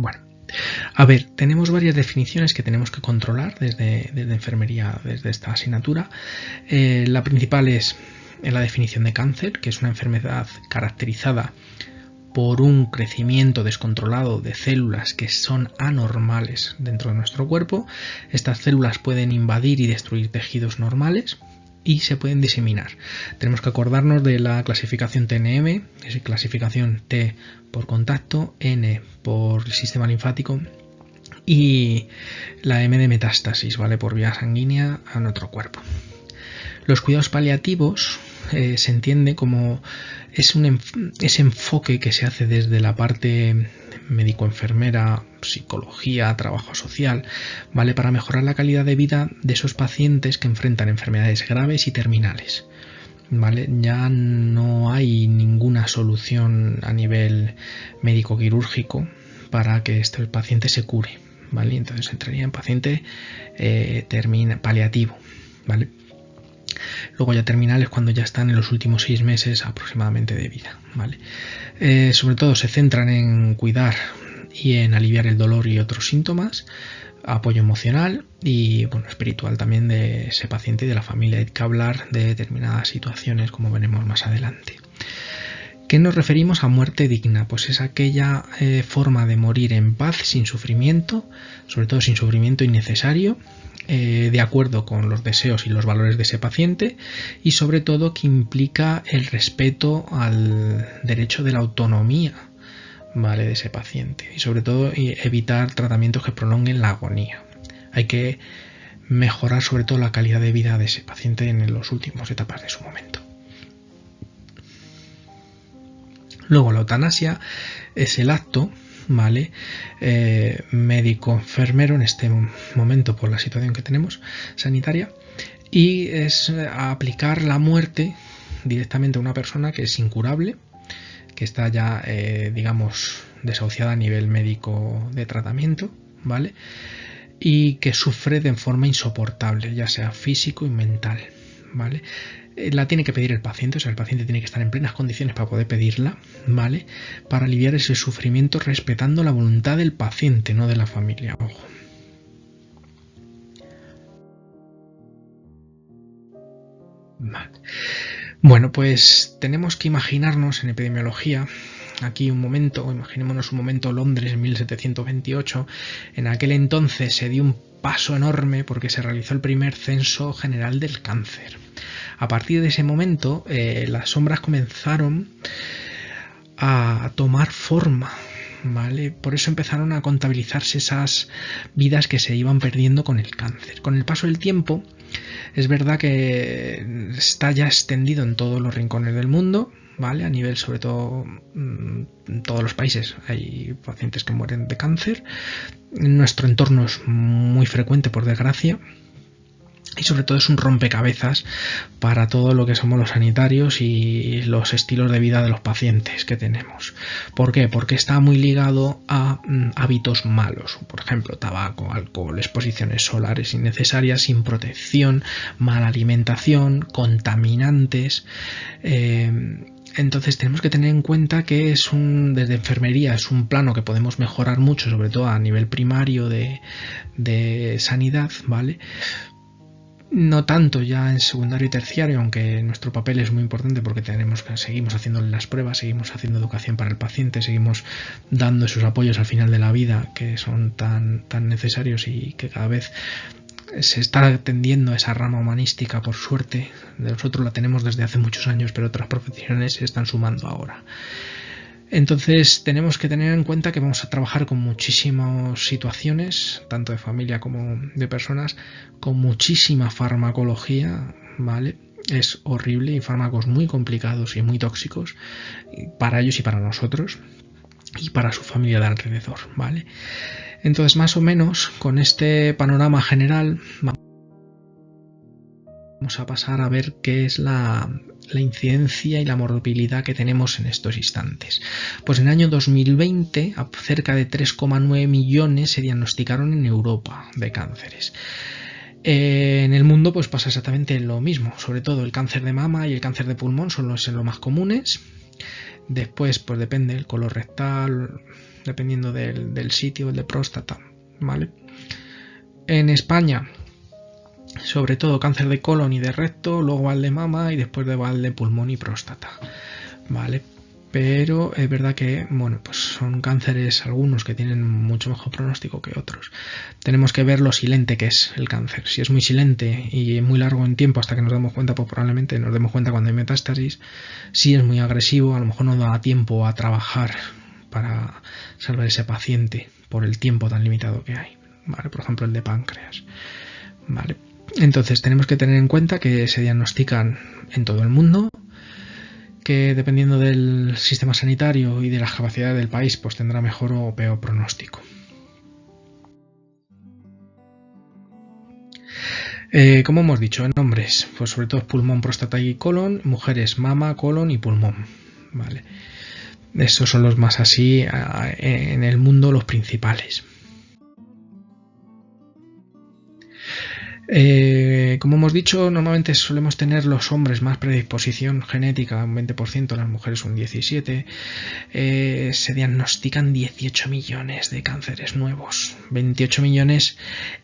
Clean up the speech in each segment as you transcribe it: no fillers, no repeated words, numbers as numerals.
Bueno, a ver, tenemos varias definiciones que tenemos que controlar desde enfermería, desde esta asignatura. La principal es la definición de cáncer, que es una enfermedad caracterizada por un crecimiento descontrolado de células que son anormales dentro de nuestro cuerpo. Estas células pueden invadir y destruir tejidos normales y se pueden diseminar. Tenemos que acordarnos de la clasificación TNM, que es clasificación T por contacto, N por sistema linfático y la M de metástasis, ¿vale? Por vía sanguínea a nuestro cuerpo. Los cuidados paliativos se entiende como ese enfoque que se hace desde la parte médico-enfermera, psicología, trabajo social, ¿vale? Para mejorar la calidad de vida de esos pacientes que enfrentan enfermedades graves y terminales, ¿vale? Ya no hay ninguna solución a nivel médico-quirúrgico para que este paciente se cure, ¿vale? Entonces entraría en paciente paliativo, ¿vale? Luego ya terminales cuando ya están en los últimos 6 meses aproximadamente de vida, ¿vale? Sobre todo se centran en cuidar y en aliviar el dolor y otros síntomas, apoyo emocional y bueno, espiritual también de ese paciente y de la familia. Hay que hablar de determinadas situaciones como veremos más adelante. ¿Qué nos referimos a muerte digna? Pues es aquella forma de morir en paz, sin sufrimiento, sobre todo sin sufrimiento innecesario, de acuerdo con los deseos y los valores de ese paciente y sobre todo que implica el respeto al derecho de la autonomía, ¿vale? De ese paciente y sobre todo evitar tratamientos que prolonguen la agonía. Hay que mejorar sobre todo la calidad de vida de ese paciente en las últimas etapas de su momento. Luego la eutanasia es el acto, ¿vale? Médico-enfermero en este momento por la situación que tenemos sanitaria y es aplicar la muerte directamente a una persona que es incurable, que está ya digamos desahuciada a nivel médico de tratamiento, ¿vale? Y que sufre de forma insoportable, ya sea físico y mental, ¿vale? La tiene que pedir el paciente, o sea, el paciente tiene que estar en plenas condiciones para poder pedirla, ¿vale? Para aliviar ese sufrimiento respetando la voluntad del paciente, no de la familia, ojo. Vale. Bueno, pues tenemos que imaginarnos en epidemiología, aquí un momento, imaginémonos un momento Londres en 1728, en aquel entonces se dio un paso enorme porque se realizó el primer censo general del cáncer. A partir de ese momento las sombras comenzaron a tomar forma, ¿vale? Por eso empezaron a contabilizarse esas vidas que se iban perdiendo con el cáncer. Con el paso del tiempo es verdad que está ya extendido en todos los rincones del mundo, ¿vale? A nivel sobre todo en todos los países hay pacientes que mueren de cáncer. En nuestro entorno es muy frecuente, por desgracia. Y sobre todo es un rompecabezas para todo lo que somos los sanitarios y los estilos de vida de los pacientes que tenemos. ¿Por qué? Porque está muy ligado a hábitos malos. Por ejemplo, tabaco, alcohol, exposiciones solares innecesarias, sin protección, mala alimentación, contaminantes. Entonces tenemos que tener en cuenta que desde enfermería es un plano que podemos mejorar mucho, sobre todo a nivel primario de sanidad, ¿vale? No tanto ya en secundario y terciario, aunque nuestro papel es muy importante porque seguimos haciéndole las pruebas, seguimos haciendo educación para el paciente, seguimos dando esos apoyos al final de la vida que son tan necesarios y que cada vez se está atendiendo a esa rama humanística, por suerte. Nosotros la tenemos desde hace muchos años, pero otras profesiones se están sumando ahora. Entonces tenemos que tener en cuenta que vamos a trabajar con muchísimas situaciones, tanto de familia como de personas, con muchísima farmacología, ¿vale? Es horrible y fármacos muy complicados y muy tóxicos para ellos y para nosotros y para su familia de alrededor, ¿vale? Entonces más o menos con este panorama general vamos a pasar a ver qué es la incidencia y la morbilidad que tenemos en estos instantes. Pues en el año 2020 cerca de 3,9 millones se diagnosticaron en Europa de cánceres. En el mundo pues pasa exactamente lo mismo, sobre todo el cáncer de mama y el cáncer de pulmón son los más comunes. Después pues depende el colon rectal, dependiendo del sitio, el de próstata, ¿vale? En España, sobre todo cáncer de colon y de recto, luego va el de mama y después va el de pulmón y próstata, ¿vale? Pero es verdad que, bueno, pues son cánceres algunos que tienen mucho mejor pronóstico que otros. Tenemos que ver lo silente que es el cáncer. Si es muy silente y muy largo en tiempo hasta que nos demos cuenta, pues probablemente nos demos cuenta cuando hay metástasis. Si es muy agresivo, a lo mejor no da tiempo a trabajar para salvar ese paciente por el tiempo tan limitado que hay, ¿vale? Por ejemplo, el de páncreas, ¿vale? Entonces tenemos que tener en cuenta que se diagnostican en todo el mundo, que dependiendo del sistema sanitario y de las capacidades del país, pues tendrá mejor o peor pronóstico. Como hemos dicho, en hombres, pues sobre todo pulmón, próstata y colon, mujeres, mama, colon y pulmón, ¿vale? Estos son los más así en el mundo, los principales. Como hemos dicho, normalmente solemos tener los hombres más predisposición genética, un 20%, las mujeres un 17%. Se diagnostican 18 millones de cánceres nuevos, 28 millones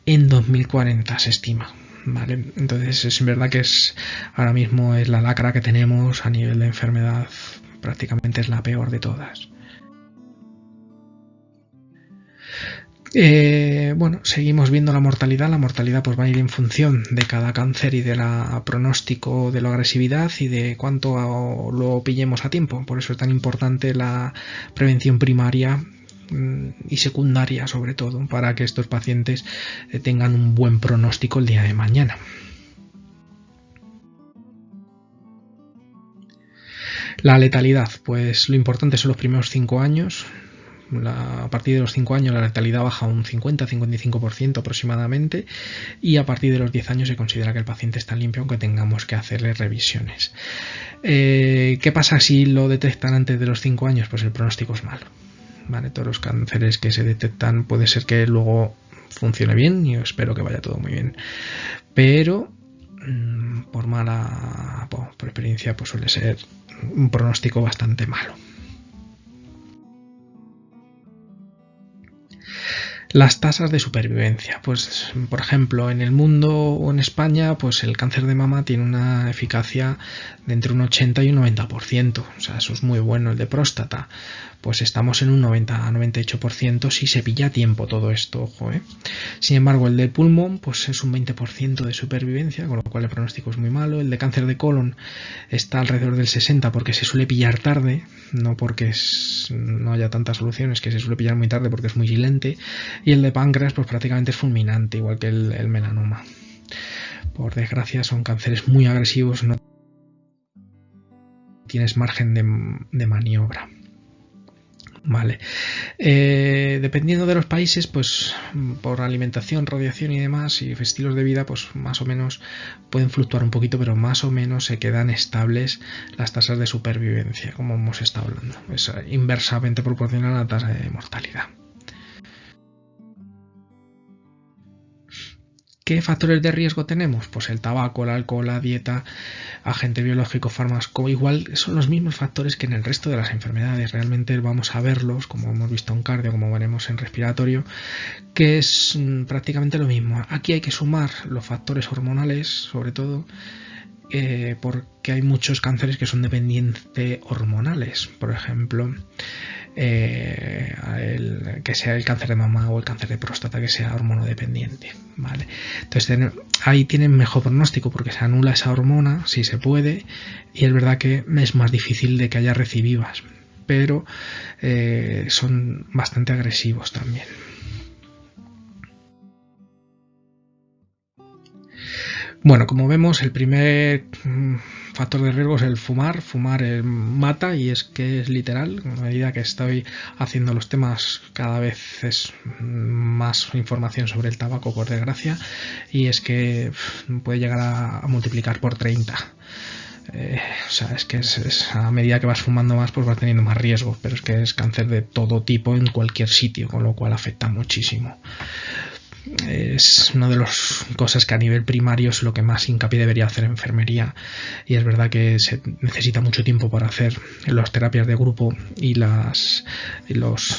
en 2040 se estima, ¿vale? Entonces es verdad que ahora mismo es la lacra que tenemos a nivel de enfermedad, prácticamente es la peor de todas. Bueno, seguimos viendo la mortalidad. La mortalidad pues va a ir en función de cada cáncer y de la pronóstico de la agresividad y de cuánto lo pillemos a tiempo. Por eso es tan importante la prevención primaria y secundaria, sobre todo, para que estos pacientes tengan un buen pronóstico el día de mañana. La letalidad, pues lo importante son los primeros 5 años. A partir de los 5 años la letalidad baja un 50-55% aproximadamente, y a partir de los 10 años se considera que el paciente está limpio, aunque tengamos que hacerle revisiones. ¿Qué pasa si lo detectan antes de los 5 años? Pues el pronóstico es malo, ¿vale? Todos los cánceres que se detectan puede ser que luego funcione bien, y yo espero que vaya todo muy bien, pero por experiencia pues suele ser un pronóstico bastante malo. Las tasas de supervivencia, pues por ejemplo en el mundo o en España, pues el cáncer de mama tiene una eficacia de entre un 80 y un 90%, o sea, eso es muy bueno. El de próstata, pues estamos en un 90-98% si se pilla a tiempo todo esto, ojo, ¿eh? Sin embargo, el de pulmón, pues es un 20% de supervivencia, con lo cual el pronóstico es muy malo. El de cáncer de colon está alrededor del 60% porque se suele pillar tarde, no porque no haya tantas soluciones, que se suele pillar muy tarde porque es muy silente. Y el de páncreas pues prácticamente es fulminante, igual que el melanoma. Por desgracia son cánceres muy agresivos, no tienes margen de maniobra. Vale. Dependiendo de los países, pues por alimentación, radiación y demás, y estilos de vida, pues más o menos pueden fluctuar un poquito, pero más o menos se quedan estables las tasas de supervivencia, como hemos estado hablando. Es inversamente proporcional a la tasa de mortalidad. ¿Qué factores de riesgo tenemos? Pues el tabaco, el alcohol, la dieta, agente biológico, fármaco, igual son los mismos factores que en el resto de las enfermedades. Realmente vamos a verlos, como hemos visto en cardio, como veremos en respiratorio, que es prácticamente lo mismo. Aquí hay que sumar los factores hormonales, sobre todo, porque hay muchos cánceres que son dependientes hormonales. Por ejemplo, que sea el cáncer de mama o el cáncer de próstata, que sea hormonodependiente, ¿vale? Entonces ahí tienen mejor pronóstico porque se anula esa hormona si se puede, y es verdad que es más difícil de que haya recidivas, pero son bastante agresivos también. Bueno, como vemos, el primer factor de riesgo es el fumar. Fumar mata, y es que es literal. A medida que estoy haciendo los temas, cada vez es más información sobre el tabaco, por desgracia, y es que puede llegar a multiplicar por 30. O sea, es que a medida que vas fumando más, pues vas teniendo más riesgos, pero es que es cáncer de todo tipo en cualquier sitio, con lo cual afecta muchísimo. es una de las cosas que a nivel primario es lo que más hincapié debería hacer enfermería, y es verdad que se necesita mucho tiempo para hacer las terapias de grupo y los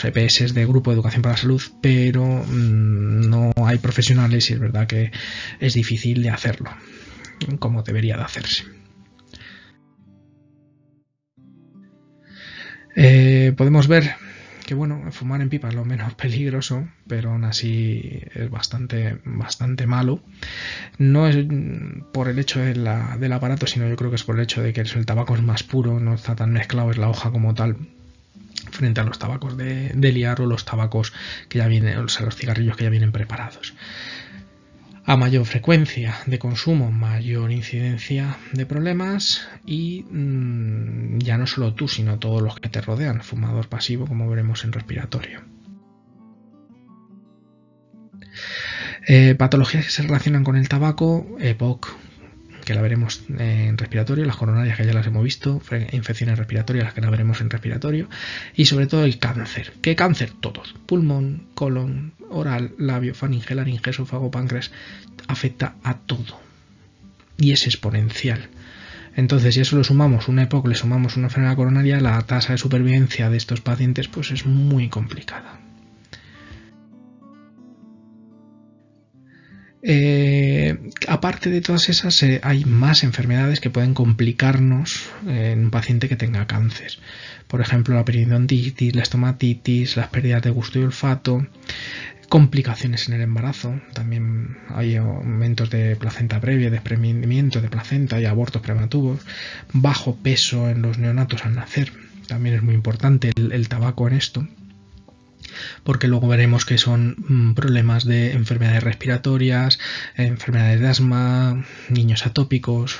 EPS de grupo de educación para la salud, pero no hay profesionales y es verdad que es difícil de hacerlo como debería de hacerse. Podemos ver que bueno, fumar en pipa es lo menos peligroso, pero aún así es bastante malo. No es por el hecho del aparato, sino yo creo que es por el hecho de que el tabaco es más puro, no está tan mezclado, es la hoja como tal, frente a los tabacos de liar o los tabacos que ya vienen, o sea, los cigarrillos que ya vienen preparados. A mayor frecuencia de consumo, mayor incidencia de problemas y ya no solo tú, sino todos los que te rodean, fumador pasivo, como veremos en respiratorio. Patologías que se relacionan con el tabaco, EPOC, que la veremos en respiratorio, las coronarias que ya las hemos visto, infecciones respiratorias las que la veremos en respiratorio, y sobre todo el cáncer. ¿Qué cáncer? Todos. Pulmón, colon, oral, labio, faringe, laringe, esófago, páncreas, afecta a todo. Y es exponencial. Entonces, si eso lo sumamos una EPOC, le sumamos una enfermedad coronaria, la tasa de supervivencia de estos pacientes pues es muy complicada. Aparte de todas esas, hay más enfermedades que pueden complicarnos en un paciente que tenga cáncer. Por ejemplo, la periodontitis, la estomatitis, las pérdidas de gusto y olfato, complicaciones en el embarazo. También hay aumentos de placenta previa, desprendimiento de placenta y abortos prematuros. Bajo peso en los neonatos al nacer. También es muy importante el tabaco en esto, porque luego veremos que son problemas de enfermedades respiratorias, enfermedades de asma, niños atópicos,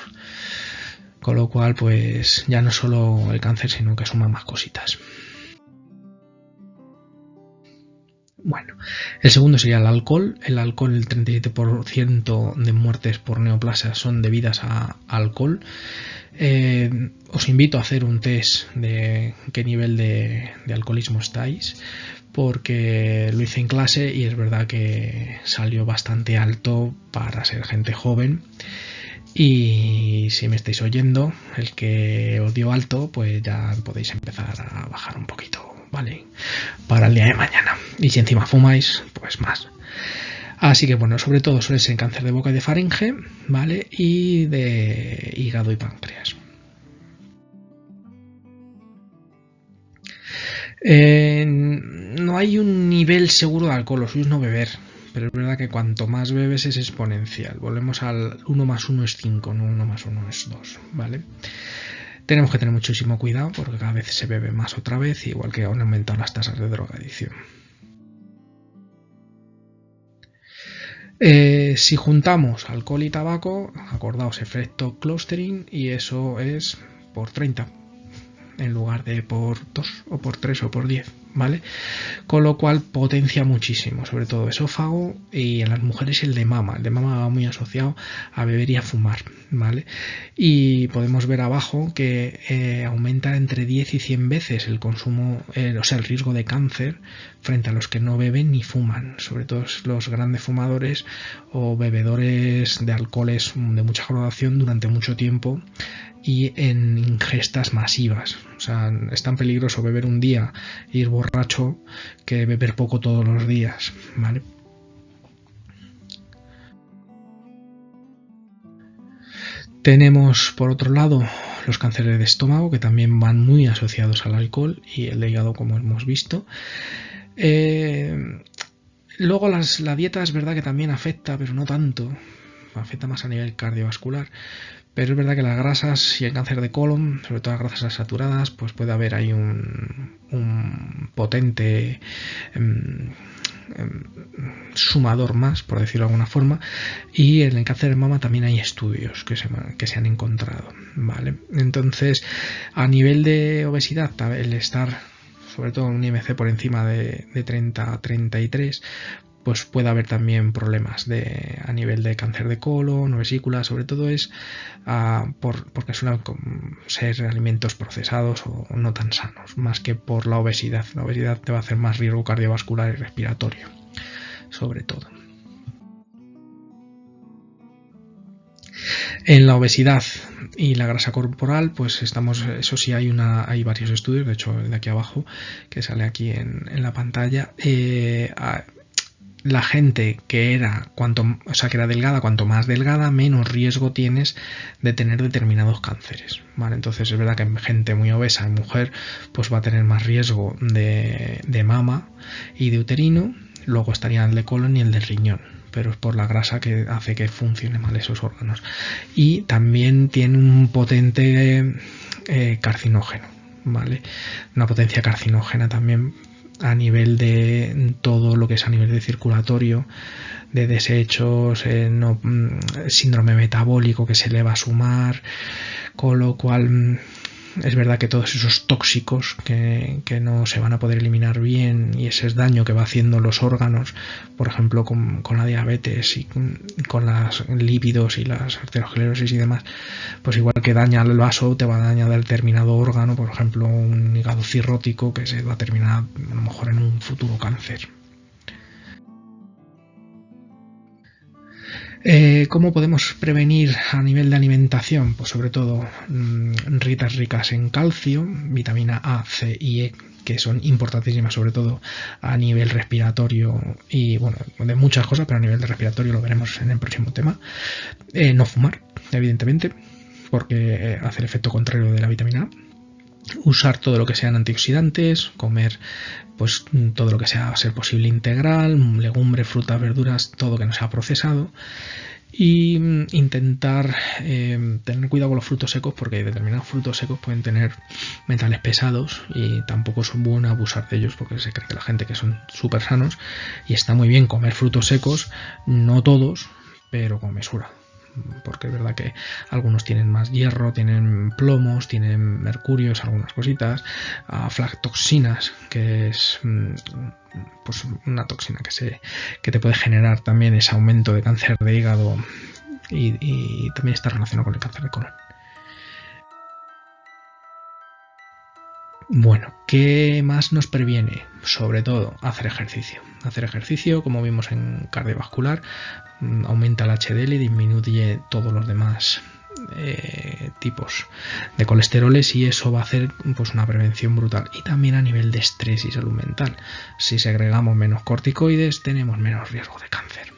con lo cual pues ya no solo el cáncer, sino que suma más cositas. Bueno, el segundo sería el alcohol. El alcohol, el 37% de muertes por neoplasia son debidas a alcohol. Os invito a hacer un test de qué nivel de alcoholismo estáis, porque lo hice en clase y es verdad que salió bastante alto para ser gente joven. Y si me estáis oyendo, el que os dio alto, pues ya podéis empezar a bajar un poquito, ¿vale? Para el día de mañana. Y si encima fumáis, pues más. Así que bueno, sobre todo suele ser cáncer de boca y de faringe, ¿vale? Y de hígado y páncreas. No hay un nivel seguro de alcohol, lo suyo es no beber, pero es verdad que cuanto más bebes es exponencial. Volvemos al 1 más 1 es 5, no 1 más 1 es 2, ¿vale? Tenemos que tener muchísimo cuidado porque cada vez se bebe más otra vez, igual que han aumentado las tasas de drogadicción. Si juntamos alcohol y tabaco, acordaos efecto clustering, y eso es por 30 en lugar de por 2 o por 3 o por 10, ¿vale? Con lo cual potencia muchísimo, sobre todo esófago, y en las mujeres el de mama. El de mama va muy asociado a beber y a fumar, ¿vale? Y podemos ver abajo que aumenta entre 10 y 100 veces el consumo, o sea, el riesgo de cáncer frente a los que no beben ni fuman, sobre todo los grandes fumadores o bebedores de alcoholes de mucha graduación durante mucho tiempo y en ingestas masivas. O sea, es tan peligroso beber un día e ir borracho que beber poco todos los días, ¿vale? Tenemos por otro lado los cánceres de estómago, que también van muy asociados al alcohol, y el de hígado, como hemos visto. Luego la dieta es verdad que también afecta, pero no tanto. Afecta más a nivel cardiovascular. Pero es verdad que las grasas y el cáncer de colon, sobre todo las grasas saturadas, pues puede haber ahí un potente sumador más, por decirlo de alguna forma. Y en el cáncer de mama también hay estudios que se han encontrado, ¿vale? Entonces, a nivel de obesidad, el estar sobre todo un IMC por encima de 30 a 33, pues puede haber también problemas a nivel de cáncer de colon o vesícula. Sobre todo es porque suelen ser alimentos procesados o no tan sanos, más que por la obesidad. La obesidad te va a hacer más riesgo cardiovascular y respiratorio, sobre todo. En la obesidad y la grasa corporal, pues eso sí hay varios estudios, de hecho de aquí abajo, que sale aquí en la pantalla. La gente que era delgada, cuanto más delgada, menos riesgo tienes de tener determinados cánceres, ¿vale? Entonces es verdad que en gente muy obesa, en mujer, pues va a tener más riesgo de mama y de uterino. Luego estaría el de colon y el de riñón, pero es por la grasa que hace que funcione mal esos órganos. Y también tiene un potente carcinógeno, ¿vale? Una potencia carcinógena también a nivel de todo lo que es a nivel de circulatorio, de desechos, síndrome metabólico que se le va a sumar, con lo cual es verdad que todos esos tóxicos que no se van a poder eliminar bien y ese daño que va haciendo los órganos, por ejemplo con la diabetes y con los lípidos y las arteriosclerosis y demás, pues igual que daña el vaso, te va a dañar determinado órgano, por ejemplo un hígado cirrótico que se va a terminar a lo mejor en un futuro cáncer. ¿Cómo podemos prevenir a nivel de alimentación? Pues sobre todo dietas ricas en calcio, vitamina A, C y E, que son importantísimas sobre todo a nivel respiratorio y bueno, de muchas cosas, pero a nivel de respiratorio lo veremos en el próximo tema. No fumar, evidentemente, porque hace el efecto contrario de la vitamina A. Usar todo lo que sean antioxidantes, comer pues todo lo que sea a ser posible integral, legumbres, frutas, verduras, todo que no sea procesado, y intentar tener cuidado con los frutos secos, porque determinados frutos secos pueden tener metales pesados y tampoco es bueno abusar de ellos, porque se cree que la gente que son súper sanos, y está muy bien comer frutos secos, no todos, pero con mesura, porque es verdad que algunos tienen más hierro, tienen plomos, tienen mercurios, algunas cositas, aflatoxinas, que es pues una toxina que te puede generar también ese aumento de cáncer de hígado y también está relacionado con el cáncer de colon. Bueno, ¿qué más nos previene? Sobre todo hacer ejercicio. Hacer ejercicio, como vimos en cardiovascular, aumenta el HDL y disminuye todos los demás tipos de colesteroles, y eso va a hacer pues una prevención brutal. Y también a nivel de estrés y salud mental. Si segregamos menos corticoides, tenemos menos riesgo de cáncer.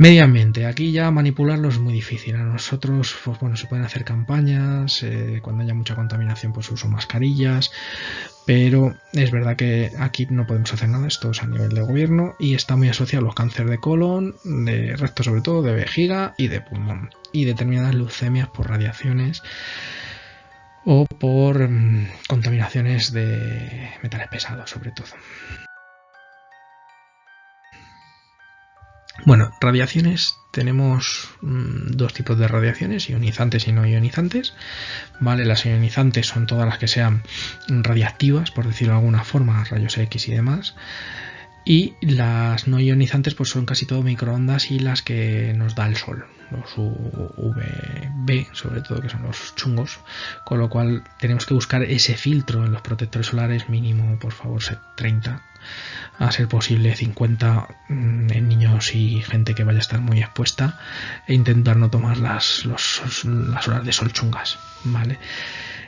Medio ambiente, aquí ya manipularlo es muy difícil. A nosotros, pues bueno, se pueden hacer campañas, cuando haya mucha contaminación pues uso mascarillas, pero es verdad que aquí no podemos hacer nada, esto es a nivel de gobierno y está muy asociado a los cánceres de colon, de recto sobre todo, de vejiga y de pulmón, y determinadas leucemias por radiaciones o por contaminaciones de metales pesados sobre todo. Bueno, radiaciones, tenemos dos tipos de radiaciones, ionizantes y no ionizantes, ¿vale? Las ionizantes son todas las que sean radiactivas, por decirlo de alguna forma, rayos X y demás, y las no ionizantes pues son casi todo microondas y las que nos da el sol, los UVB sobre todo, que son los chungos, con lo cual tenemos que buscar ese filtro en los protectores solares, mínimo por favor 30, a ser posible 50 en niños y gente que vaya a estar muy expuesta, e intentar no tomar las horas de sol chungas, ¿vale?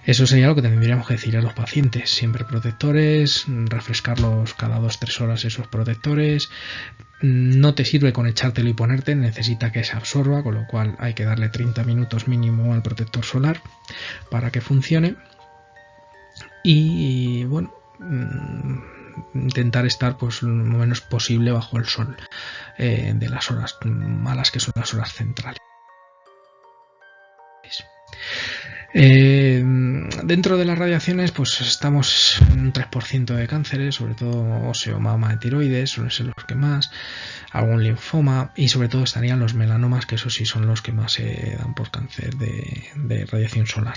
Eso sería lo que tendríamos que decir a los pacientes, siempre protectores, refrescarlos cada 2-3 horas esos protectores. No te sirve con echártelo y ponerte, necesita que se absorba, con lo cual hay que darle 30 minutos mínimo al protector solar para que funcione. Y bueno, intentar estar pues lo menos posible bajo el sol de las horas malas, que son las horas centrales. Dentro de las radiaciones pues estamos en un 3% de cánceres, sobre todo óseo, mama, tiroides, suelen ser los que más, algún linfoma, y sobre todo estarían los melanomas, que esos sí son los que más se dan por cáncer de radiación solar.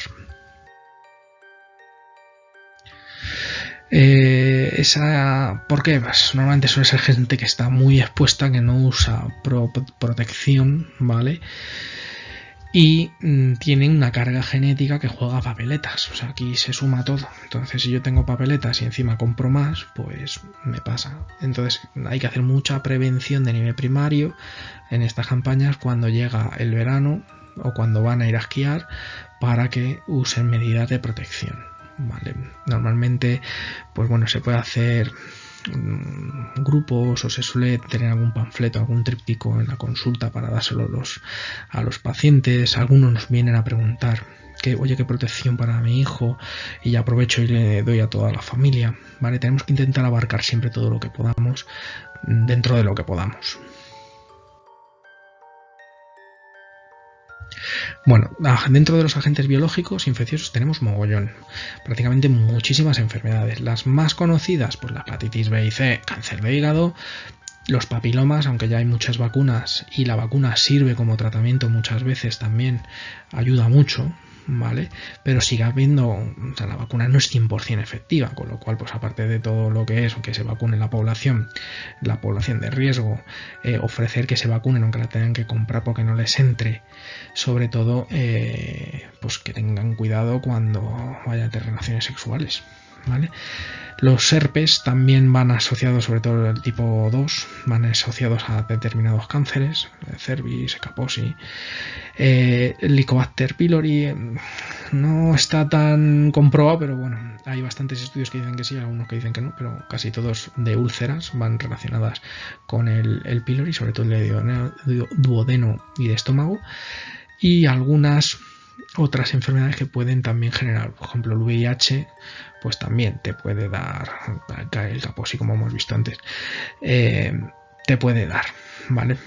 ¿Por qué? Pues normalmente suele ser gente que está muy expuesta, que no usa protección, ¿vale? y tienen una carga genética que juega papeletas. O sea, aquí se suma todo. Entonces, si yo tengo papeletas y encima compro más, pues me pasa. Entonces, hay que hacer mucha prevención de nivel primario en estas campañas cuando llega el verano o cuando van a ir a esquiar, para que usen medidas de protección. Vale. Normalmente, pues bueno, se puede hacer grupos o se suele tener algún panfleto, algún tríptico en la consulta para dárselo a los pacientes. Algunos nos vienen a preguntar oye, qué protección para mi hijo, y ya aprovecho y le doy a toda la familia. Vale, tenemos que intentar abarcar siempre todo lo que podamos dentro de lo que podamos. Bueno, dentro de los agentes biológicos infecciosos tenemos mogollón, prácticamente muchísimas enfermedades. Las más conocidas, pues la hepatitis B y C, cáncer de hígado, los papilomas, aunque ya hay muchas vacunas y la vacuna sirve como tratamiento muchas veces, también ayuda mucho, ¿vale? Pero sigue habiendo, o sea, la vacuna no es 100% efectiva, con lo cual, pues aparte de todo lo que es que se vacune la población de riesgo, ofrecer que se vacunen aunque la tengan que comprar porque no les entre, sobre todo, pues que tengan cuidado cuando vayan a tener relaciones sexuales, ¿vale? Los herpes también van asociados, sobre todo el tipo 2, van asociados a determinados cánceres, cervix, Kaposi. El Helicobacter pylori no está tan comprobado, pero bueno, hay bastantes estudios que dicen que sí, algunos que dicen que no, pero casi todos de úlceras van relacionadas con el pylori, sobre todo el de duodeno y de estómago, y algunas otras enfermedades que pueden también generar, por ejemplo, el VIH, pues también te puede dar, el Kaposi, como hemos visto antes, te puede dar, ¿vale?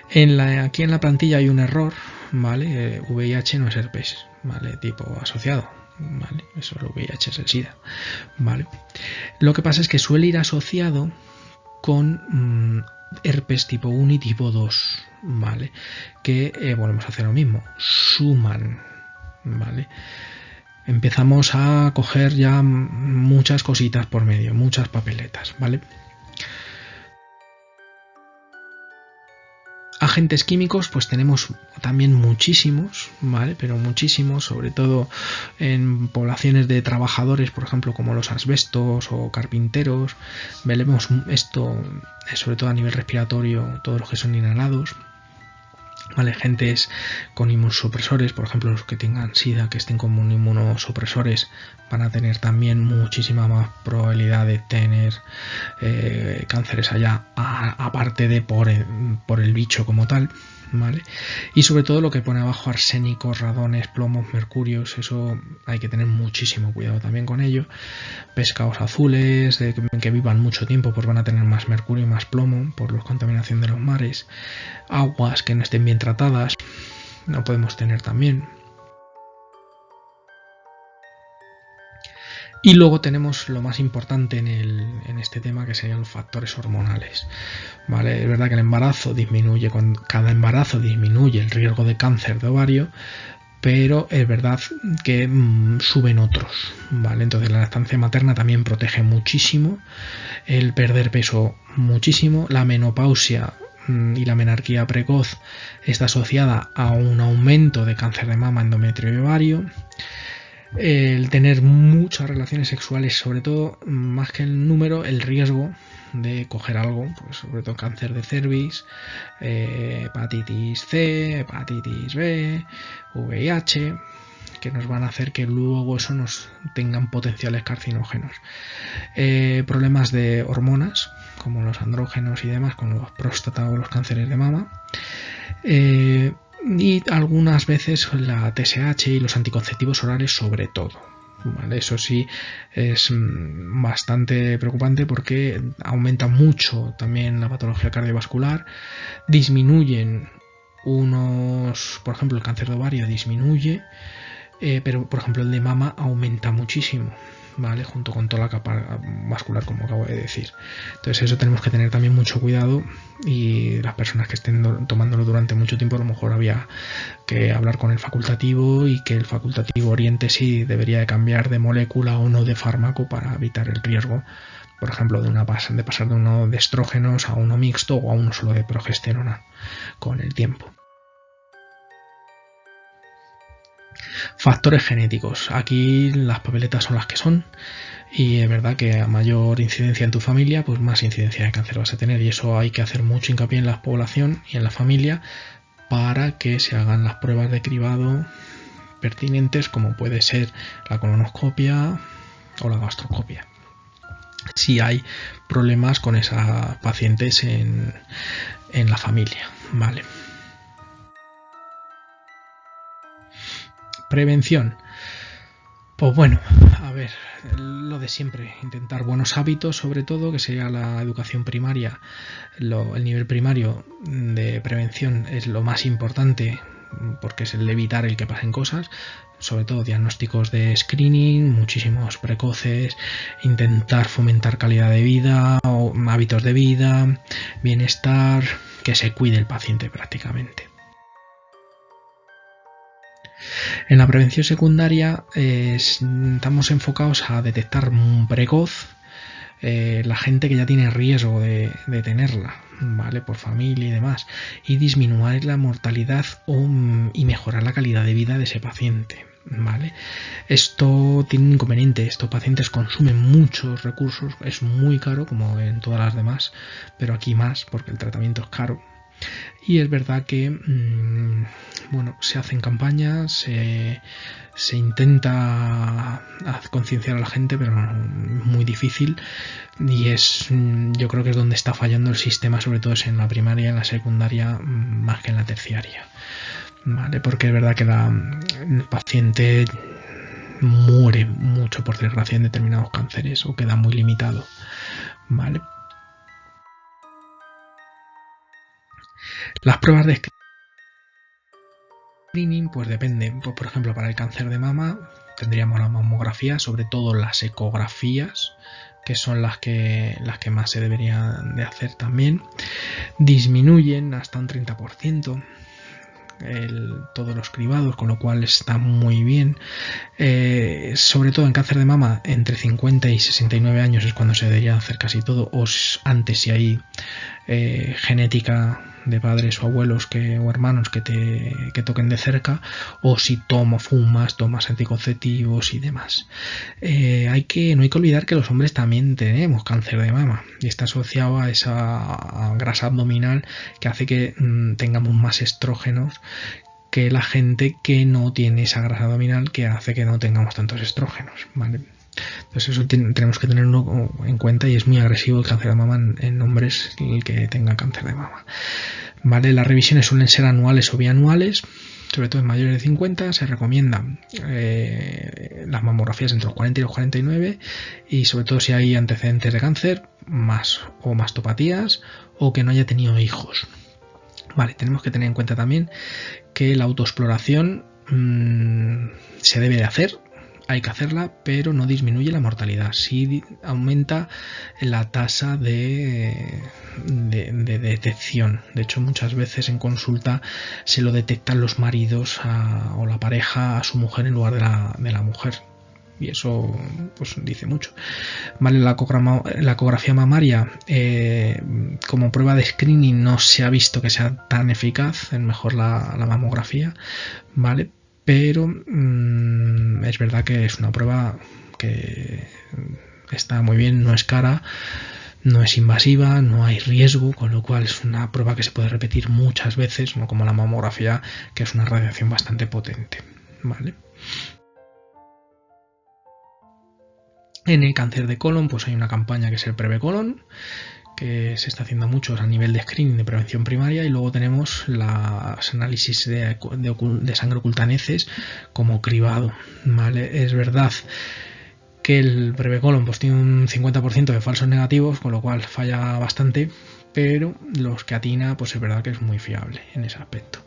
Aquí en la plantilla hay un error, ¿vale? VIH no es herpes, ¿vale? Tipo asociado, ¿vale? Eso, el VIH es el SIDA, ¿vale? Lo que pasa es que suele ir asociado con herpes tipo 1 y tipo 2, ¿vale? Que volvemos a hacer lo mismo, suman, ¿vale? Empezamos a coger ya muchas cositas por medio, muchas papeletas, ¿vale? Agentes químicos, pues tenemos también muchísimos, ¿vale? Pero muchísimos, sobre todo en poblaciones de trabajadores, por ejemplo, como los asbestos o carpinteros. Veremos esto, sobre todo a nivel respiratorio, todos los que son inhalados, ¿vale? Agentes con inmunosupresores, por ejemplo, los que tengan SIDA, que estén como inmunosupresores, van a tener también muchísima más probabilidad de tener cánceres allá, aparte de por el bicho como tal, ¿vale? Y sobre todo lo que pone abajo, arsénicos, radones, plomos, mercurios, eso hay que tener muchísimo cuidado también con ello. Pescados azules, que vivan mucho tiempo, pues van a tener más mercurio y más plomo por la contaminación de los mares. Aguas que no estén bien tratadas, no podemos tener también. Y luego tenemos lo más importante en este tema, que serían los factores hormonales, ¿vale? Es verdad que el embarazo disminuye, con cada embarazo disminuye el riesgo de cáncer de ovario, pero es verdad que suben otros, ¿vale? Entonces la lactancia materna también protege muchísimo, el perder peso muchísimo, la menopausia y la menarquía precoz está asociada a un aumento de cáncer de mama, endometrio y ovario. El tener muchas relaciones sexuales, sobre todo, más que el número, el riesgo de coger algo, pues sobre todo cáncer de cervix, hepatitis C, hepatitis B, VIH, que nos van a hacer que luego eso nos tengan potenciales carcinógenos. Problemas de hormonas, como los andrógenos y demás, con los próstata o los cánceres de mama. Y algunas veces la TSH y los anticonceptivos orales, sobre todo, ¿vale? Eso sí es bastante preocupante porque aumenta mucho también la patología cardiovascular, disminuyen por ejemplo, el cáncer de ovario disminuye, pero por ejemplo el de mama aumenta muchísimo, ¿vale? Junto con toda la capa vascular, como acabo de decir. Entonces eso tenemos que tener también mucho cuidado, y las personas que estén tomándolo durante mucho tiempo, a lo mejor había que hablar con el facultativo y que el facultativo oriente si debería de cambiar de molécula o no de fármaco para evitar el riesgo, por ejemplo, de pasar de uno de estrógenos a uno mixto o a uno solo de progesterona con el tiempo. Factores genéticos. Aquí las papeletas son las que son y es verdad que a mayor incidencia en tu familia, pues más incidencia de cáncer vas a tener, y eso hay que hacer mucho hincapié en la población y en la familia para que se hagan las pruebas de cribado pertinentes, como puede ser la colonoscopia o la gastroscopia, si hay problemas con esas pacientes en la familia, ¿vale? Prevención. Pues bueno, a ver, lo de siempre, intentar buenos hábitos, sobre todo, que sería la educación primaria, el nivel primario de prevención es lo más importante, porque es el de evitar el que pasen cosas, sobre todo diagnósticos de screening, muchísimos precoces, intentar fomentar calidad de vida, o hábitos de vida, bienestar, que se cuide el paciente prácticamente. En la prevención secundaria estamos enfocados a detectar precoz la gente que ya tiene riesgo de tenerla, ¿vale? Por familia y demás, y disminuir la mortalidad y mejorar la calidad de vida de ese paciente, ¿vale? Esto tiene un inconveniente, estos pacientes consumen muchos recursos, es muy caro como en todas las demás, pero aquí más porque el tratamiento es caro. Y es verdad que bueno, se hacen campañas, se intenta concienciar a la gente, pero es muy difícil, y yo creo que es donde está fallando el sistema, sobre todo es en la primaria, en la secundaria, más que en la terciaria, ¿vale? Porque es verdad que el paciente muere mucho, por desgracia, en determinados cánceres, o queda muy limitado, ¿vale? Las pruebas de screening, pues depende. Pues, por ejemplo, para el cáncer de mama tendríamos la mamografía, sobre todo las ecografías, que son las que más se deberían de hacer también. Disminuyen hasta un 30% todos los cribados, con lo cual está muy bien. Sobre todo en cáncer de mama, entre 50 y 69 años es cuando se debería hacer casi todo, o antes si hay genética de padres o abuelos o hermanos que toquen de cerca, o si fumas, tomas anticonceptivos y demás. No hay que olvidar que los hombres también tenemos cáncer de mama, y está asociado a esa grasa abdominal que hace que tengamos más estrógenos que la gente que no tiene esa grasa abdominal, que hace que no tengamos tantos estrógenos, ¿vale? Entonces eso tenemos que tenerlo en cuenta, y es muy agresivo el cáncer de mama en hombres, el que tenga cáncer de mama, ¿vale? Las revisiones suelen ser anuales o bianuales, sobre todo en mayores de 50. Se recomiendan las mamografías entre los 40 y los 49, y sobre todo si hay antecedentes de cáncer, o mastopatías, o que no haya tenido hijos. Vale, tenemos que tener en cuenta también que la autoexploración se debe de hacer. Hay que hacerla, pero no disminuye la mortalidad, sí aumenta la tasa de detección. De hecho, muchas veces en consulta se lo detectan los maridos o la pareja a su mujer en lugar de la mujer, y eso pues dice mucho. Vale, la ecografía mamaria como prueba de screening no se ha visto que sea tan eficaz, es mejor la mamografía, ¿vale? Pero es verdad que es una prueba que está muy bien, no es cara, no es invasiva, no hay riesgo, con lo cual es una prueba que se puede repetir muchas veces, no como la mamografía, que es una radiación bastante potente, ¿vale? En el cáncer de colon, pues hay una campaña que es el Prevecolon, que se está haciendo mucho a nivel de screening de prevención primaria, y luego tenemos los análisis de sangre oculta en heces como cribado, ¿vale? Es verdad que el Prevecolon pues tiene un 50% de falsos negativos, con lo cual falla bastante, pero los que atina pues es verdad que es muy fiable en ese aspecto.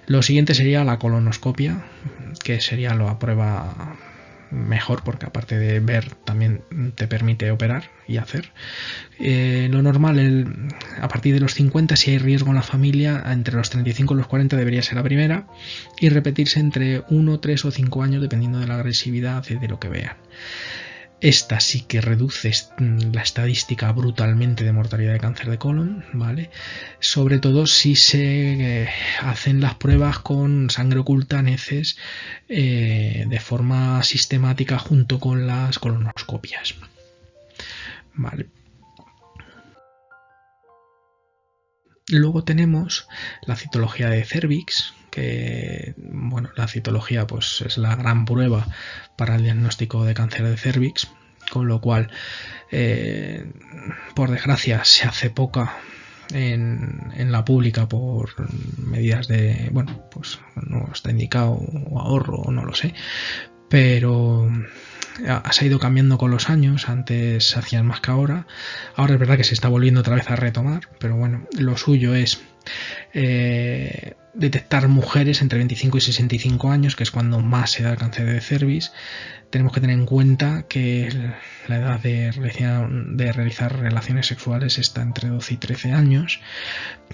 Lo siguiente sería la colonoscopia, que sería la prueba mejor, porque aparte de ver también te permite operar y hacer. Lo normal, a partir de los 50, si hay riesgo en la familia, entre los 35 y los 40 debería ser la primera, y repetirse entre 1, 3 o 5 años dependiendo de la agresividad y de lo que vean. Esta sí que reduce la estadística brutalmente de mortalidad de cáncer de colon, ¿vale? Sobre todo si se hacen las pruebas con sangre oculta en heces de forma sistemática junto con las colonoscopias, ¿vale? Luego tenemos la citología de cervix, que bueno, la citología pues es la gran prueba para el diagnóstico de cáncer de cervix, con lo cual por desgracia se hace poca en la pública por medidas de, bueno, pues no está indicado o ahorro o no lo sé, pero se ha ido cambiando con los años. Antes se hacían más que ahora. Ahora es verdad que se está volviendo otra vez a retomar, pero bueno, lo suyo es detectar mujeres entre 25 y 65 años, que es cuando más se da el cáncer de cervix. Tenemos que tener en cuenta que la edad de realizar relaciones sexuales está entre 12 y 13 años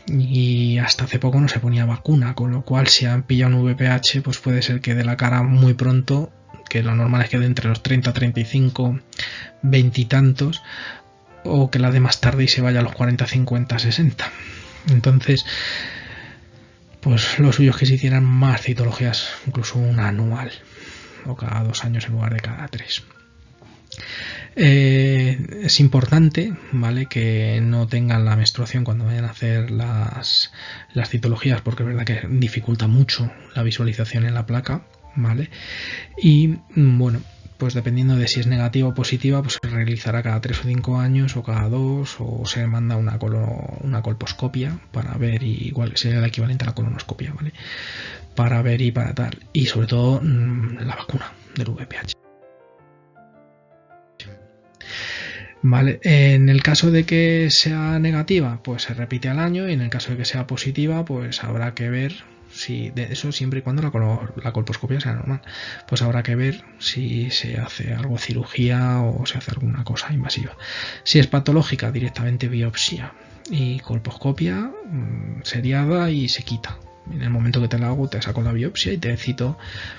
y hasta hace poco no se ponía vacuna, con lo cual si han pillado un VPH pues puede ser que de la cara muy pronto, que lo normal es que de entre los 30, 35, 20 y tantos, o que la de más tarde y se vaya a los 40, 50, 60. Entonces, pues lo suyo es que se hicieran más citologías, incluso una anual, o cada 2 años en lugar de cada 3. Es importante, ¿vale?, que no tengan la menstruación cuando vayan a hacer las citologías, porque es verdad que dificulta mucho la visualización en la placa, ¿vale? Y bueno, pues dependiendo de si es negativa o positiva, pues se realizará cada 3 o 5 años o cada 2, o se manda una colposcopia para ver, igual sería el equivalente a la colonoscopia, ¿vale?, para ver y para tal, y sobre todo la vacuna del VPH. Vale, en el caso de que sea negativa, pues se repite al año, y en el caso de que sea positiva, pues habrá que ver si, de eso siempre y cuando la colposcopia sea normal, pues habrá que ver si se hace algo cirugía o se hace alguna cosa invasiva. Si es patológica, directamente biopsia y colposcopia seriada y se quita. En el momento que te la hago, te saco la biopsia y te cito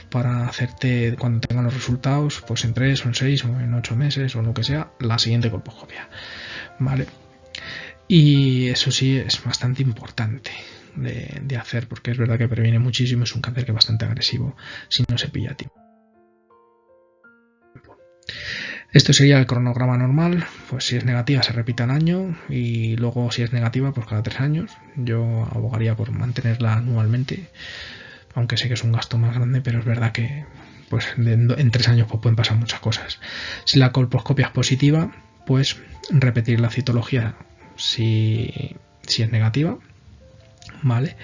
para hacerte, cuando tengan los resultados, pues en 3 o en 6 o en 8 meses o lo que sea, la siguiente colposcopia, ¿vale? Y eso sí es bastante importante de hacer, porque es verdad que previene muchísimo. Es un cáncer que es bastante agresivo si no se pilla a tiempo. Esto sería el cronograma normal. Pues si es negativa se repite al año, y luego si es negativa pues cada 3 años. Yo abogaría por mantenerla anualmente, aunque sé que es un gasto más grande, pero es verdad que pues en 3 años pues pueden pasar muchas cosas. Si la colposcopia es positiva, pues repetir la citología si es negativa, ¿vale?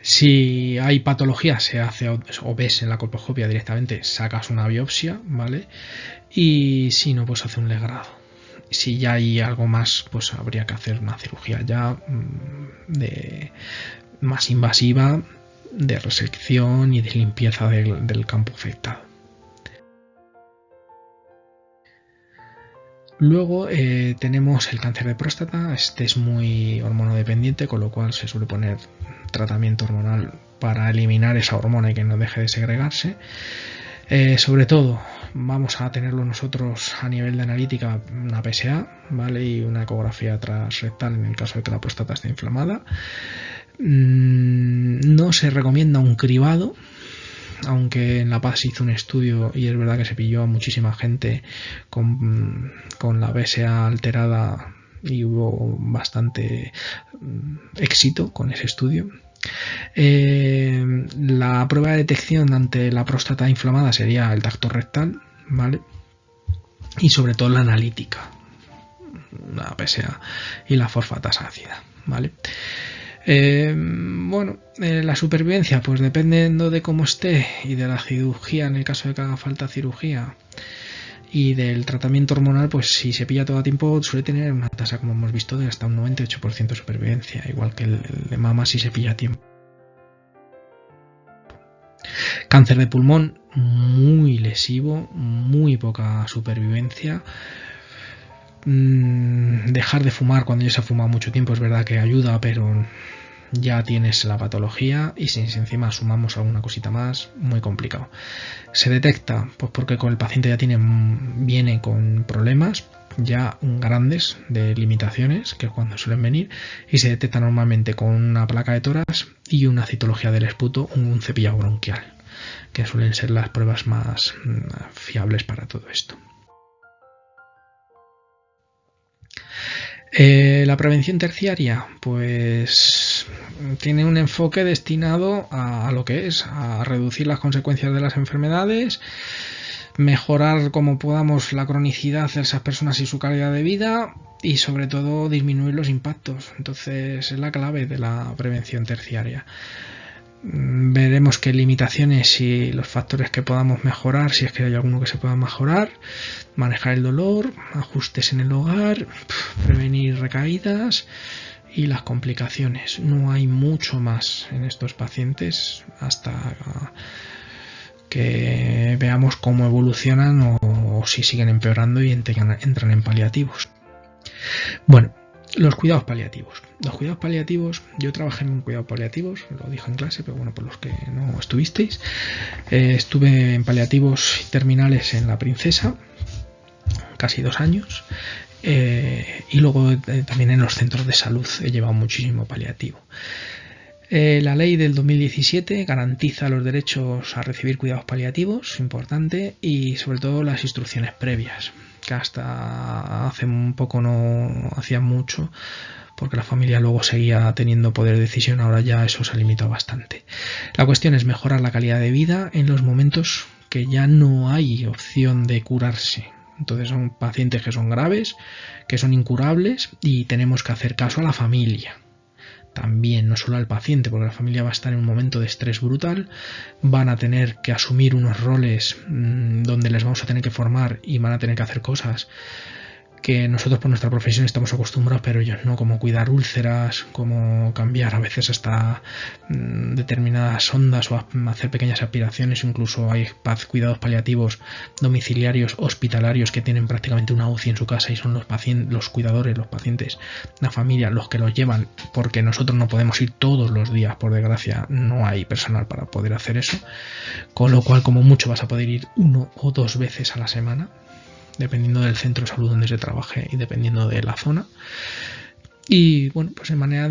Si hay patología, se hace o ves en la colposcopia directamente, sacas una biopsia, ¿vale? Y si no, pues hace un legrado. Si ya hay algo más, pues habría que hacer una cirugía ya más invasiva, de resección y de limpieza del campo afectado. Luego tenemos el cáncer de próstata. Este es muy hormonodependiente, con lo cual se suele poner tratamiento hormonal para eliminar esa hormona y que no deje de segregarse. Sobre todo vamos a tenerlo nosotros a nivel de analítica, una PSA, ¿vale?, y una ecografía transrectal en el caso de que la próstata esté inflamada. No se recomienda un cribado, aunque en La Paz se hizo un estudio y es verdad que se pilló a muchísima gente con la PSA alterada y hubo bastante éxito con ese estudio. La prueba de detección ante la próstata inflamada sería el tacto rectal, ¿vale?, y sobre todo la analítica, la PSA y la fosfatasa ácida, ¿vale? La supervivencia, pues dependiendo de cómo esté y de la cirugía, en el caso de que haga falta cirugía, y del tratamiento hormonal, pues si se pilla todo a tiempo suele tener una tasa, como hemos visto, de hasta un 98% de supervivencia, igual que el de mama si se pilla a tiempo. Cáncer de pulmón, muy lesivo, muy poca supervivencia. Dejar de fumar cuando ya se ha fumado mucho tiempo es verdad que ayuda, pero ya tienes la patología y si encima sumamos alguna cosita más, muy complicado. Se detecta pues porque con el paciente ya viene con problemas ya grandes de limitaciones, que es cuando suelen venir, y se detecta normalmente con una placa de tórax y una citología del esputo, un cepillado bronquial, que suelen ser las pruebas más fiables para todo esto. La prevención terciaria, pues tiene un enfoque destinado a lo que es, a reducir las consecuencias de las enfermedades, mejorar como podamos la cronicidad de esas personas y su calidad de vida y sobre todo disminuir los impactos. Entonces es la clave de la prevención terciaria. Veremos qué limitaciones y los factores que podamos mejorar, si es que hay alguno que se pueda mejorar, manejar el dolor, ajustes en el hogar, prevenir recaídas y las complicaciones. No hay mucho más en estos pacientes hasta que veamos cómo evolucionan o si siguen empeorando y entran en paliativos. Bueno, los cuidados paliativos. Los cuidados paliativos, yo trabajé en cuidados paliativos, lo dije en clase, pero bueno, por los que no estuvisteis, estuve en paliativos terminales en La Princesa, casi 2 años, y luego también en los centros de salud he llevado muchísimo paliativo. La ley del 2017 garantiza los derechos a recibir cuidados paliativos, importante, y sobre todo las instrucciones previas, que hasta hace un poco no hacía mucho, porque la familia luego seguía teniendo poder de decisión, ahora ya eso se ha limitado bastante. La cuestión es mejorar la calidad de vida en los momentos que ya no hay opción de curarse. Entonces son pacientes que son graves, que son incurables y tenemos que hacer caso a la familia. También, no solo al paciente, porque la familia va a estar en un momento de estrés brutal, van a tener que asumir unos roles donde les vamos a tener que formar y van a tener que hacer cosas que nosotros por nuestra profesión estamos acostumbrados, pero ellos no, como cuidar úlceras, como cambiar a veces hasta determinadas sondas o hacer pequeñas aspiraciones. Incluso hay cuidados paliativos domiciliarios, hospitalarios, que tienen prácticamente una UCI en su casa y son los pacientes, los cuidadores, los pacientes, la familia, los que los llevan, porque nosotros no podemos ir todos los días, por desgracia no hay personal para poder hacer eso, con lo cual como mucho vas a poder ir 1 o 2 veces a la semana, dependiendo del centro de salud donde se trabaje y dependiendo de la zona. Y bueno, pues de manera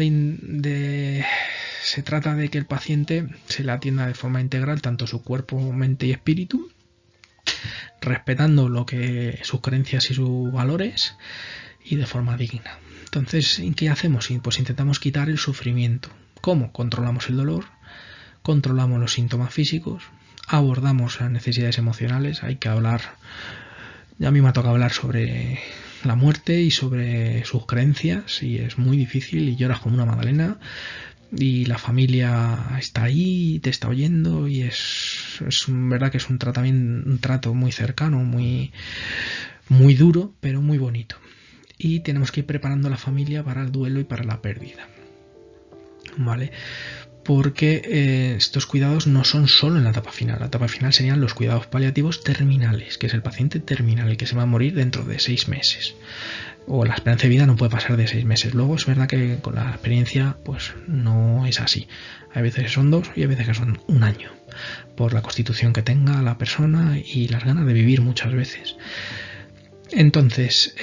se trata de que el paciente se le atienda de forma integral, tanto su cuerpo, mente y espíritu, respetando lo que sus creencias y sus valores y de forma digna. Entonces, ¿qué hacemos? Pues intentamos quitar el sufrimiento. ¿Cómo? Controlamos el dolor, controlamos los síntomas físicos, abordamos las necesidades emocionales. Hay que hablar. Ya a mí me ha tocado hablar sobre la muerte y sobre sus creencias y es muy difícil y lloras como una magdalena y la familia está ahí y te está oyendo y es verdad que es un trato muy cercano, muy, muy duro, pero muy bonito. Y tenemos que ir preparando a la familia para el duelo y para la pérdida, ¿vale? Porque estos cuidados no son solo en la etapa final. La etapa final serían los cuidados paliativos terminales, que es el paciente terminal, el que se va a morir dentro de 6 meses. O la esperanza de vida no puede pasar de 6 meses. Luego es verdad que con la experiencia pues no es así. Hay veces que son 2 y hay veces que son 1 año, por la constitución que tenga la persona y las ganas de vivir muchas veces. Entonces,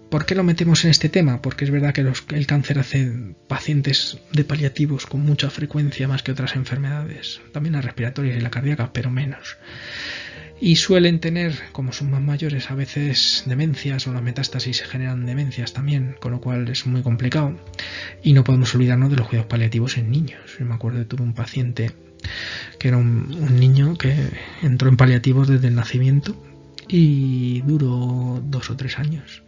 ¿por qué lo metemos en este tema? Porque es verdad que el cáncer hace pacientes de paliativos con mucha frecuencia más que otras enfermedades, también las respiratorias y la cardíaca, pero menos. Y suelen tener, como son más mayores, a veces demencias o las metástasis generan demencias también, con lo cual es muy complicado. Y no podemos olvidarnos de los cuidados paliativos en niños. Yo me acuerdo que tuve un paciente que era un niño que entró en paliativos desde el nacimiento y duró 2 o 3 años.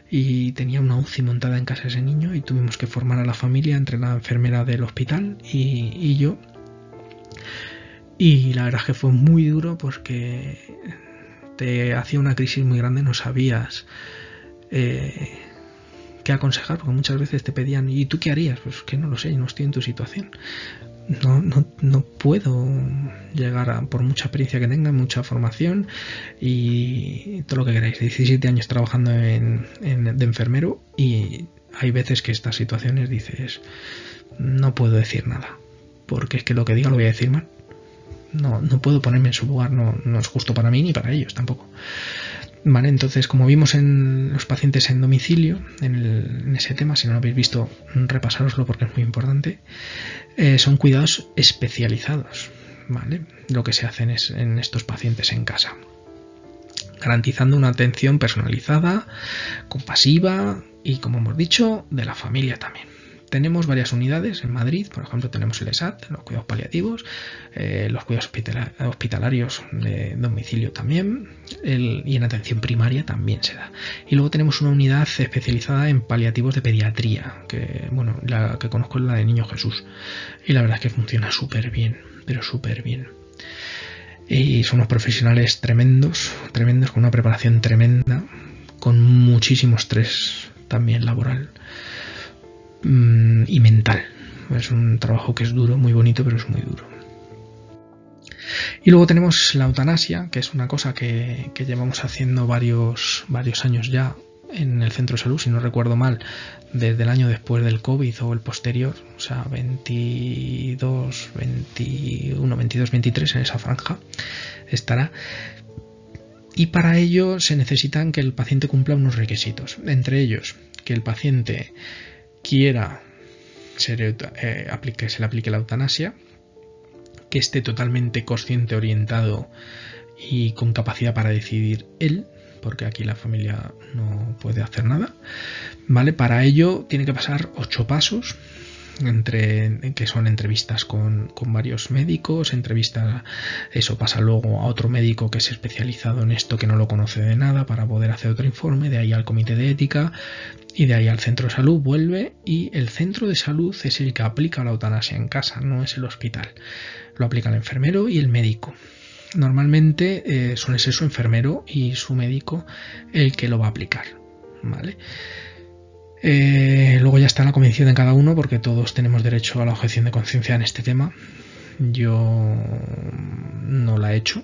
Y tenía una UCI montada en casa ese niño y tuvimos que formar a la familia entre la enfermera del hospital y yo. Y la verdad es que fue muy duro porque te hacía una crisis muy grande, no sabías qué aconsejar, porque muchas veces te pedían ¿y tú qué harías? Pues que no lo sé, no estoy en tu situación. No puedo llegar por mucha experiencia que tenga, mucha formación y todo lo que queráis. 17 años trabajando de enfermero y hay veces que estas situaciones dices, no puedo decir nada, porque es que lo que diga lo voy a decir mal. No puedo ponerme en su lugar, no es justo para mí ni para ellos tampoco. Vale, entonces, como vimos en los pacientes en domicilio, en ese tema, si no lo habéis visto, repasároslo porque es muy importante, son cuidados especializados, ¿vale? Lo que se hacen es en estos pacientes en casa, garantizando una atención personalizada, compasiva y, como hemos dicho, de la familia también. Tenemos varias unidades en Madrid, por ejemplo tenemos el ESAT, los cuidados paliativos, los cuidados hospitalarios de domicilio también, y en atención primaria también se da. Y luego tenemos una unidad especializada en paliativos de pediatría, que bueno, la que conozco es la de Niño Jesús, y la verdad es que funciona súper bien, pero súper bien. Y son unos profesionales tremendos, con una preparación tremenda, con muchísimo estrés también laboral y mental. Es un trabajo que es duro, muy bonito, pero es muy duro. Y luego tenemos la eutanasia, que es una cosa que llevamos haciendo varios años ya en el centro de salud, si no recuerdo mal, desde el año después del COVID o el posterior, o sea, 22, 21, 22, 23, en esa franja estará. Y para ello se necesitan que el paciente cumpla unos requisitos, entre ellos que el paciente quiera se le aplique la eutanasia, que esté totalmente consciente, orientado y con capacidad para decidir él, porque aquí la familia no puede hacer nada, ¿vale? Para ello tiene que pasar 8 pasos, que son entrevistas con varios médicos, eso pasa luego a otro médico que es especializado en esto, que no lo conoce de nada, para poder hacer otro informe, de ahí al comité de ética, y de ahí al centro de salud vuelve, y el centro de salud es el que aplica la eutanasia en casa, no es el hospital. Lo aplica el enfermero y el médico. Normalmente suele ser su enfermero y su médico el que lo va a aplicar, ¿vale? Luego ya está la convicción de cada uno, porque todos tenemos derecho a la objeción de conciencia en este tema. Yo no la he hecho,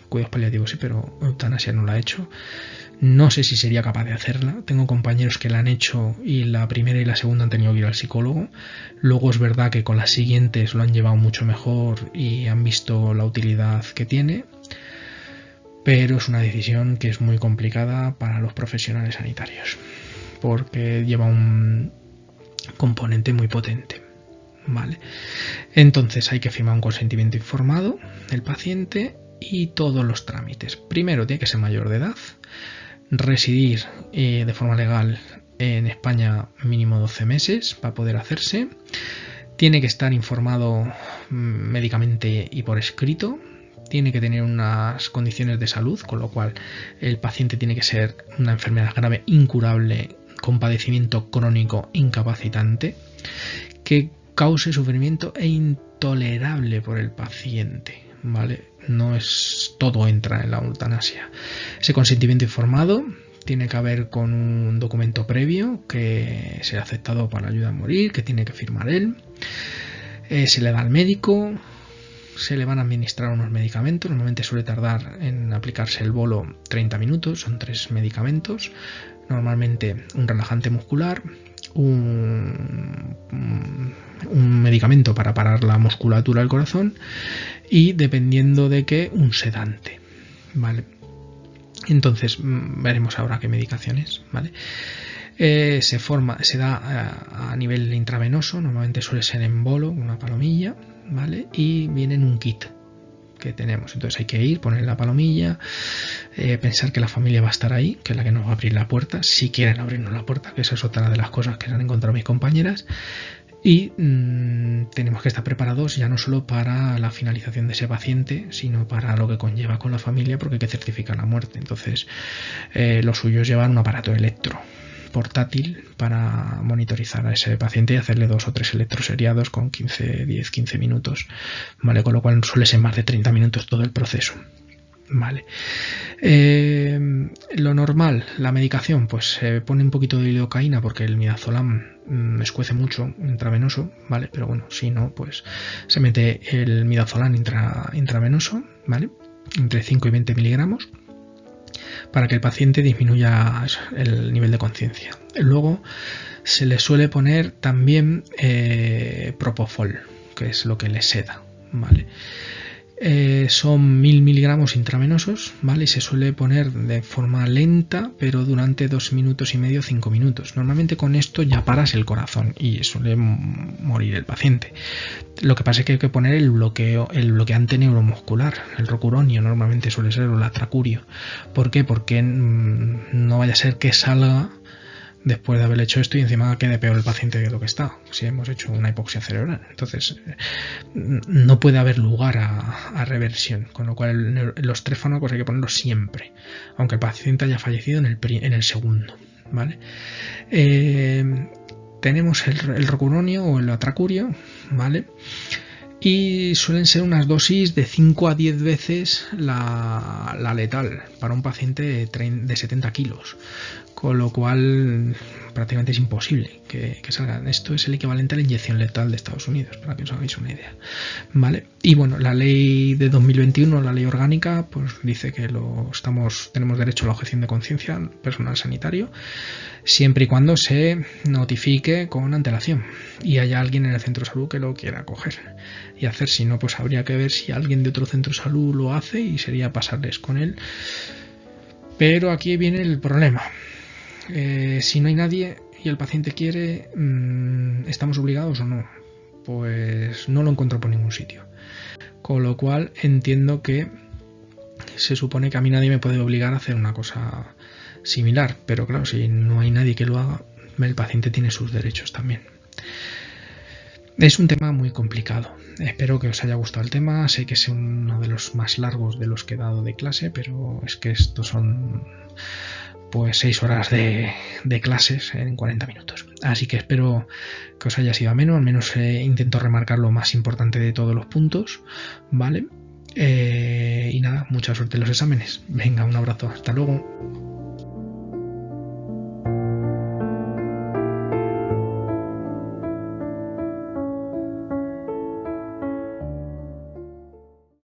cuidados paliativos sí, pero eutanasia no la he hecho. No sé si sería capaz de hacerla. Tengo compañeros que la han hecho y la primera y la segunda han tenido que ir al psicólogo. Luego es verdad que con las siguientes lo han llevado mucho mejor y han visto la utilidad que tiene, pero es una decisión que es muy complicada para los profesionales sanitarios, porque lleva un componente muy potente, ¿vale? Entonces hay que firmar un consentimiento informado del paciente y todos los trámites. Primero tiene que ser mayor de edad, residir de forma legal en España mínimo 12 meses para poder hacerse, tiene que estar informado médicamente y por escrito, tiene que tener unas condiciones de salud, con lo cual el paciente tiene que ser una enfermedad grave, incurable, con padecimiento crónico incapacitante, que cause sufrimiento e intolerable por el paciente, ¿vale? No es todo entra en la eutanasia. Ese consentimiento informado tiene que haber con un documento previo que sea aceptado para la ayuda a morir, que tiene que firmar él. Se le da al médico, se le van a administrar unos medicamentos. Normalmente suele tardar en aplicarse el bolo 30 minutos, son 3 medicamentos. Normalmente un relajante muscular, un medicamento para parar la musculatura del corazón y, dependiendo de qué, un sedante, ¿vale? Entonces veremos ahora qué medicaciones, ¿vale? Se da a nivel intravenoso, normalmente suele ser en bolo, una palomilla, ¿vale? Y viene en un kit que tenemos, entonces hay que ir, poner la palomilla, pensar que la familia va a estar ahí, que es la que nos va a abrir la puerta, si quieren abrirnos la puerta, que esa es otra de las cosas que se han encontrado mis compañeras. Y tenemos que estar preparados ya no solo para la finalización de ese paciente, sino para lo que conlleva con la familia, porque hay que certificar la muerte. Entonces lo suyo es llevar un aparato electro portátil para monitorizar a ese paciente y hacerle 2 o 3 electroseriados con 10-15 minutos, ¿vale? Con lo cual suele ser más de 30 minutos todo el proceso, ¿vale? Lo normal, la medicación, pues se pone un poquito de lidocaína porque el midazolam escuece mucho intravenoso, ¿vale? Pero bueno, si no, pues se mete el midazolam intravenoso, ¿vale? Entre 5 y 20 miligramos. para que el paciente disminuya el nivel de conciencia. Luego se le suele poner también propofol, que es lo que le seda, ¿vale? Son 1000 miligramos intravenosos, ¿vale? Y se suele poner de forma lenta, pero durante 2 minutos y medio, 5 minutos. Normalmente con esto ya paras el corazón y suele morir el paciente. Lo que pasa es que hay que poner el bloqueante neuromuscular, el rocuronio normalmente suele ser, o el atracurio. ¿Por qué? Porque no vaya a ser que salga después de haber hecho esto y encima quede peor el paciente de lo que está, si hemos hecho una hipoxia cerebral. Entonces no puede haber lugar a reversión, con lo cual los 3 fármacos hay que ponerlos siempre, aunque el paciente haya fallecido en el segundo, ¿vale? Tenemos el rocuronio o el atracurio, ¿vale? Y suelen ser unas dosis de 5 a 10 veces la letal para un paciente de 70 kilos, con lo cual prácticamente es imposible que salgan. Esto es el equivalente a la inyección letal de Estados Unidos, para que os hagáis una idea, ¿vale? Y bueno, la ley de 2021, la ley orgánica, pues dice que tenemos derecho a la objeción de conciencia personal sanitario, siempre y cuando se notifique con antelación y haya alguien en el centro de salud que lo quiera coger y hacer. Si no, pues habría que ver si alguien de otro centro de salud lo hace y sería pasarles con él. Pero aquí viene el problema. Si no hay nadie y el paciente quiere, ¿estamos obligados o no? Pues no lo encuentro por ningún sitio. Con lo cual entiendo que se supone que a mí nadie me puede obligar a hacer una cosa similar, pero claro, si no hay nadie que lo haga, el paciente tiene sus derechos también. Es un tema muy complicado. Espero que os haya gustado el tema. Sé que es uno de los más largos de los que he dado de clase, pero es que estos son pues 6 horas de clases en 40 minutos. Así que espero que os haya sido ameno. Al menos intento remarcar lo más importante de todos los puntos, ¿vale? Y nada, mucha suerte en los exámenes. Venga, un abrazo. Hasta luego.